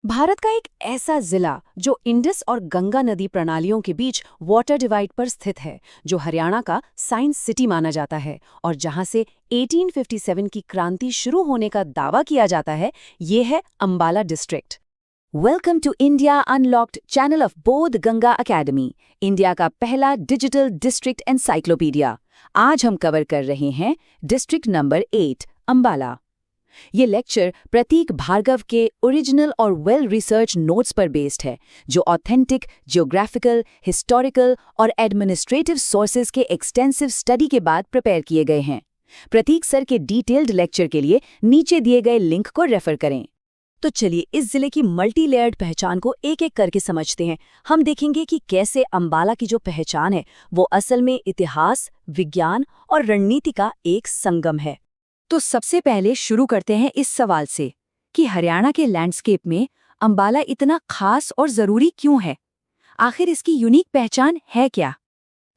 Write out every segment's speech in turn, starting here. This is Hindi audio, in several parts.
भारत का एक ऐसा जिला जो इंडस और गंगा नदी प्रणालियों के बीच वाटर डिवाइड पर स्थित है, जो हरियाणा का साइंस सिटी माना जाता है और जहां से 1857 की क्रांति शुरू होने का दावा किया जाता है, ये है Ambala district. Welcome to India unlocked, channel of Bodh Ganga academy, India का पहला डिजिटल डिस्ट्रिक्ट एनसाइक्लोपीडिया। आज हम कवर कर रहे हैं डिस्ट्रिक्ट नंबर 8, अंबाला। ये लेक्चर प्रतीक भार्गव के ओरिजिनल और वेल रिसर्च नोट्स पर बेस्ड है, जो ऑथेंटिक, जियोग्राफिकल, हिस्टोरिकल और एडमिनिस्ट्रेटिव सोर्सेज के एक्सटेंसिव स्टडी के बाद प्रिपेयर किए गए हैं। प्रतीक सर के डिटेल्ड लेक्चर के लिए नीचे दिए गए लिंक को रेफर करें। तो चलिए इस जिले की मल्टी लेयर्ड पहचान को एक एक करके समझते हैं। हम देखेंगे कि कैसे अंबाला की जो पहचान है वो असल में इतिहास, विज्ञान और रणनीति का एक संगम है। तो सबसे पहले शुरू करते हैं इस सवाल से कि हरियाणा के लैंडस्केप में अंबाला इतना खास और ज़रूरी क्यों है? आखिर इसकी यूनिक पहचान है क्या?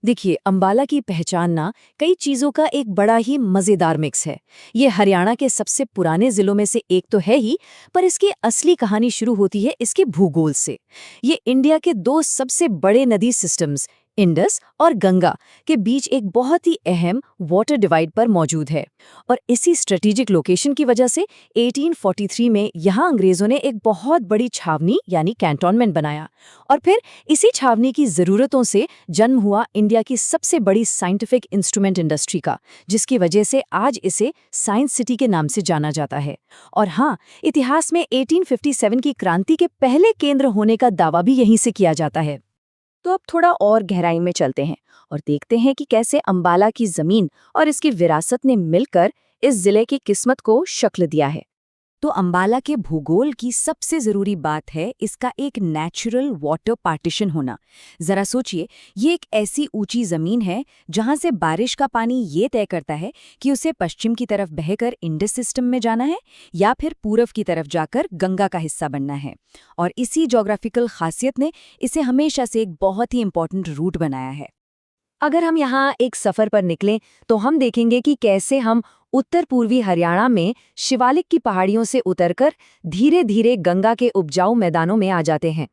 देखिए, अंबाला की पहचान ना कई चीज़ों का एक बड़ा ही मज़ेदार मिक्स है। ये हरियाणा के सबसे पुराने ज़िलों में से एक तो है ही, पर इसकी असली कहानी शुरू होती है इसके भूगोल से। ये इंडिया के दो सबसे बड़े नदी सिस्टम्स, इंडस और गंगा, के बीच एक बहुत ही अहम वाटर डिवाइड पर मौजूद है। और इसी स्ट्रेटेजिक लोकेशन की वजह से 1843 में यहाँ अंग्रेज़ों ने एक बहुत बड़ी छावनी यानी कैंटोनमेंट बनाया। और फिर इसी छावनी की ज़रूरतों से जन्म हुआ इंडिया की सबसे बड़ी साइंटिफिक इंस्ट्रूमेंट इंडस्ट्री का, जिसकी वजह से आज इसे साइंस सिटी के नाम से जाना जाता है। और हाँ, इतिहास में 1857 की क्रांति के पहले केंद्र होने का दावा भी यहीं से किया जाता है। तो अब थोड़ा और गहराई में चलते हैं और देखते हैं कि कैसे अंबाला की जमीन और इसकी विरासत ने मिलकर इस जिले की किस्मत को शक्ल दिया है। तो अंबाला के भूगोल की सबसे ज़रूरी बात है इसका एक नेचुरल वाटर पार्टीशन होना। ज़रा सोचिए, ये एक ऐसी ऊंची ज़मीन है जहां से बारिश का पानी ये तय करता है कि उसे पश्चिम की तरफ बहकर इंडस सिस्टम में जाना है या फिर पूरब की तरफ जाकर गंगा का हिस्सा बनना है। और इसी ज्योग्राफिकल खासियत ने इसे हमेशा से एक बहुत ही इंपॉर्टेंट रूट बनाया है। अगर हम यहाँ एक सफ़र पर निकलें तो हम देखेंगे कि कैसे हम उत्तर पूर्वी हरियाणा में शिवालिक की पहाड़ियों से उतरकर धीरे धीरे गंगा के उपजाऊ मैदानों में आ जाते हैं।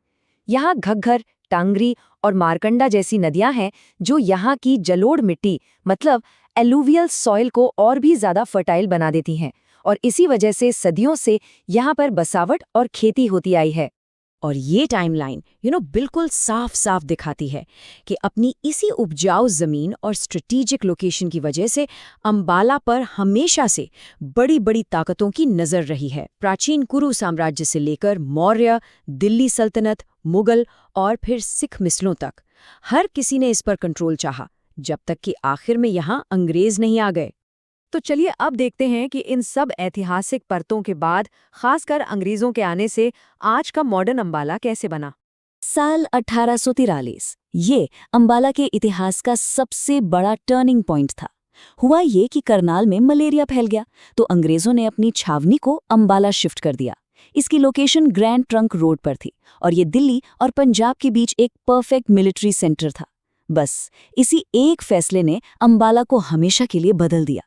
यहाँ घग्गर, टांगरी और मारकंडा जैसी नदियाँ हैं जो यहाँ की जलोढ़ मिट्टी मतलब एलुवियल सॉइल को और भी ज़्यादा फर्टाइल बना देती हैं। और इसी वजह से सदियों से यहाँ पर बसावट और खेती होती आई है। और ये टाइमलाइन बिल्कुल साफ साफ दिखाती है कि अपनी इसी उपजाऊ ज़मीन और स्ट्रेटेजिक लोकेशन की वजह से अंबाला पर हमेशा से बड़ी बड़ी ताकतों की नज़र रही है। प्राचीन कुरु साम्राज्य से लेकर मौर्य, दिल्ली सल्तनत, मुगल और फिर सिख मिसलों तक हर किसी ने इस पर कंट्रोल चाहा, जब तक कि आखिर में यहाँ अंग्रेज़ नहीं आ गए। तो चलिए अब देखते हैं कि इन सब ऐतिहासिक परतों के बाद, खासकर अंग्रेजों के आने से, आज का मॉडर्न अंबाला कैसे बना। साल 1843 ये अंबाला के इतिहास का सबसे बड़ा टर्निंग पॉइंट था। हुआ ये कि करनाल में मलेरिया फैल गया तो अंग्रेजों ने अपनी छावनी को अंबाला शिफ्ट कर दिया। इसकी लोकेशन ग्रैंड ट्रंक रोड पर थी और ये दिल्ली और पंजाब के बीच एक परफेक्ट मिलिट्री सेंटर था। बस इसी एक फैसले ने अंबाला को हमेशा के लिए बदल दिया।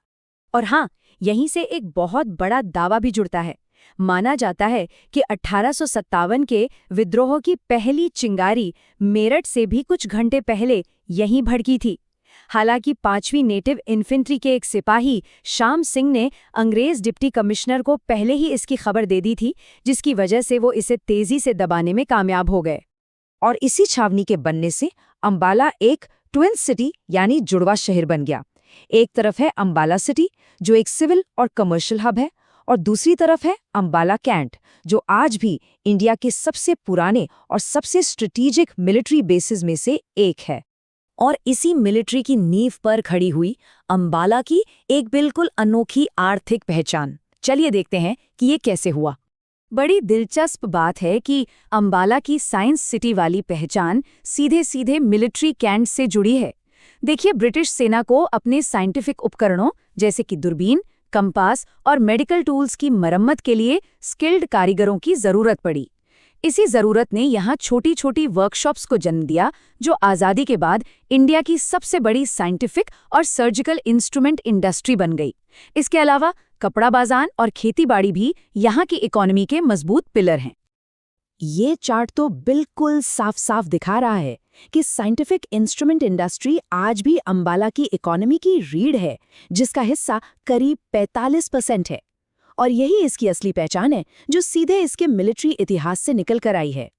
और हाँ, यहीं से एक बहुत बड़ा दावा भी जुड़ता है। माना जाता है कि 1857 के विद्रोह की पहली चिंगारी मेरठ से भी कुछ घंटे पहले यहीं भड़की थी। हालांकि 5वीं नेटिव इन्फेंट्री के एक सिपाही श्याम सिंह ने अंग्रेज डिप्टी कमिश्नर को पहले ही इसकी खबर दे दी थी, जिसकी वजह से वो इसे तेजी से दबाने में कामयाब हो गए। और इसी छावनी के बनने से अंबाला एक ट्विन सिटी यानी जुड़वा शहर बन गया। एक तरफ है अंबाला सिटी जो एक सिविल और कमर्शियल हब है, और दूसरी तरफ है अंबाला कैंट जो आज भी इंडिया के सबसे पुराने और सबसे स्ट्रेटेजिक मिलिट्री बेसिस में से एक है। और इसी मिलिट्री की नींव पर खड़ी हुई अंबाला की एक बिल्कुल अनोखी आर्थिक पहचान। चलिए देखते हैं कि ये कैसे हुआ। बड़ी दिलचस्प बात है कि अंबाला की साइंस सिटी वाली पहचान सीधे सीधे मिलिट्री कैंट से जुड़ी है। देखिए, ब्रिटिश सेना को अपने साइंटिफिक उपकरणों जैसे कि दूरबीन, कंपास और मेडिकल टूल्स की मरम्मत के लिए स्किल्ड कारीगरों की ज़रूरत पड़ी। इसी ज़रूरत ने यहाँ छोटी छोटी वर्कशॉप्स को जन्म दिया, जो आज़ादी के बाद इंडिया की सबसे बड़ी साइंटिफिक और सर्जिकल इंस्ट्रूमेंट इंडस्ट्री बन गई। इसके अलावा कपड़ा बाज़ार और खेतीबाड़ी भी यहाँ की इकोनॉमी के मजबूत पिलर हैं। ये चार्ट तो बिल्कुल साफ-साफ दिखा रहा है कि साइंटिफिक इंस्ट्रूमेंट इंडस्ट्री आज भी अंबाला की इकोनॉमी की रीढ़ है, जिसका हिस्सा करीब 45% है। और यही इसकी असली पहचान है, जो सीधे इसके मिलिट्री इतिहास से निकल कर आई है।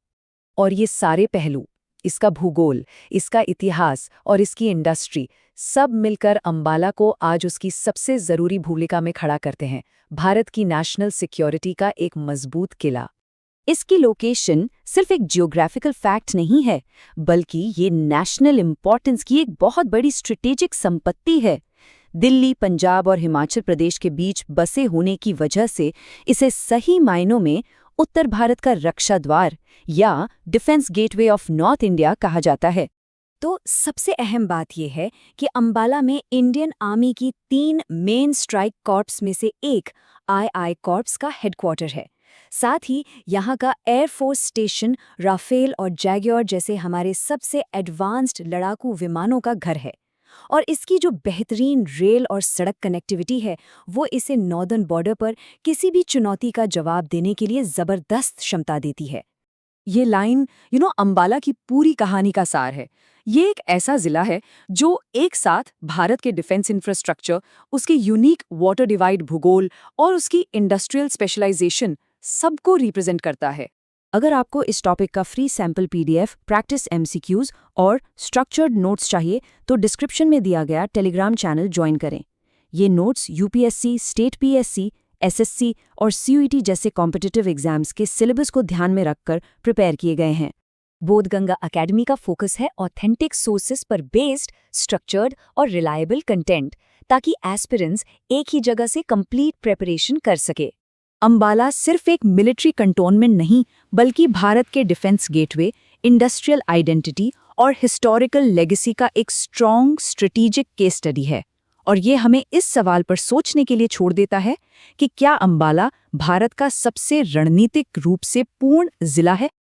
और ये सारे पहलू, इसका भूगोल, इसका इतिहास और इसकी इंडस्ट्री, सब मिलकर अंबाला को आज उसकी सबसे ज़रूरी भूमिका में खड़ा करते हैं, भारत की नेशनल सिक्योरिटी का एक मजबूत किला। इसकी लोकेशन सिर्फ एक जियोग्राफिकल फैक्ट नहीं है, बल्कि ये नेशनल इम्पॉर्टेंस की एक बहुत बड़ी स्ट्रेटेजिक संपत्ति है। दिल्ली, पंजाब और हिमाचल प्रदेश के बीच बसे होने की वजह से इसे सही मायनों में उत्तर भारत का रक्षा द्वार या defence gateway of north India कहा जाता है। तो सबसे अहम बात यह है कि अंबाला में इंडियन आर्मी की 3 मेन स्ट्राइक कॉर्प्स में से एक आई कॉर्प्स का हेडक्वार्टर है। साथ ही यहाँ का एयरफोर्स स्टेशन राफेल और जैग्योर जैसे हमारे सबसे एडवांस्ड लड़ाकू विमानों का घर है। और इसकी जो बेहतरीन रेल और सड़क कनेक्टिविटी है, वो इसे नॉर्दर्न बॉर्डर पर किसी भी चुनौती का जवाब देने के लिए ज़बरदस्त क्षमता देती है। ये लाइन अंबाला की पूरी कहानी का सार है। ये एक ऐसा जिला है जो एक साथ भारत के डिफेंस इंफ्रास्ट्रक्चर, उसके यूनिक वाटर डिवाइड भूगोल और उसकी इंडस्ट्रियल स्पेशलाइजेशन सबको रिप्रेजेंट करता है। अगर आपको इस टॉपिक का free sample PDF, practice MCQs और स्ट्रक्चर्ड नोट्स चाहिए तो डिस्क्रिप्शन में दिया गया टेलीग्राम चैनल ज्वाइन करें। ये notes UPSC, state PSC, SSC और सीयूईटी जैसे कॉम्पिटिटिव एग्जाम्स के सिलेबस को ध्यान में रखकर प्रिपेयर किए गए हैं। बोधगंगा एकेडमी का फोकस है ऑथेंटिक सोर्सेस पर बेस्ड, स्ट्रक्चर्ड और रिलायबल कंटेंट, ताकि एस्पिरेंट्स एक ही जगह से कंप्लीट प्रिपरेशन कर सके। अंबाला सिर्फ एक मिलिट्री कंटोनमेंट नहीं, बल्कि भारत के डिफेंस गेटवे, इंडस्ट्रियल आइडेंटिटी और हिस्टोरिकल लेगेसी का एक स्ट्रॉन्ग स्ट्रेटेजिक केस स्टडी है। और ये हमें इस सवाल पर सोचने के लिए छोड़ देता है कि क्या अंबाला भारत का सबसे रणनीतिक रूप से पूर्ण जिला है।